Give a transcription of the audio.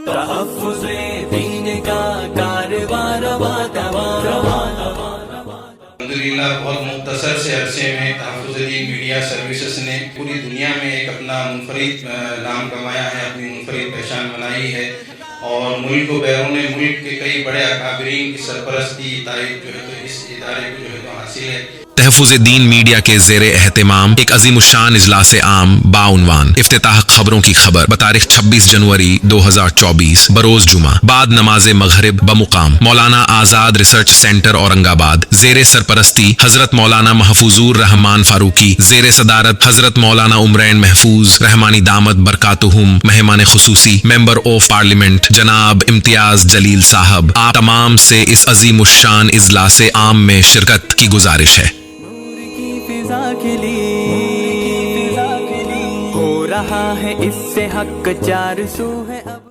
तहफ़्फ़ुज़े दीन का कारवां अल्हम्दुलिल्लाह बहुत मुख्तसर से अरसे में तहफ़्फ़ुज़े दीन मीडिया सर्विसेज ने पूरी दुनिया में एक अपना मुनफरिद नाम कमाया है, अपनी मुनफरिद पहचान बनाई है और मुल्क व बैरून मुल्क के कई बड़े अकाबरीन की सरपरस्ती तारीफ जो है तो इस इदारे को जो है तो हासिल है। तहफ़्फ़ुज़े दीन मीडिया के ज़ेरे एहतिमाम एक अज़ीमुश्शान इजलास आम बाउनवान इफ्तिताह खबरों की खबर बतारीख 26 जनवरी 2024 बरोज़ जुमा बाद नमाज मग़रिब बमुकाम मौलाना आज़ाद रिसर्च सेंटर औरंगाबाद ज़ेरे सरपरस्ती हज़रत मौलाना महफूज़ुर रहमान फ़ारूकी ज़ेरे सदारत हज़रत मौलाना उमरैन महफूज रहमानी दामत बरकातुहुम मेहमान खुसूसी मेंबर ऑफ पार्लियामेंट जनाब इम्तियाज़ जलील साहब आप तमाम से इस अज़ीमुश्शान इजलास आम में शिरकत की गुजारिश है। हो रहा है इससे हक 400 है।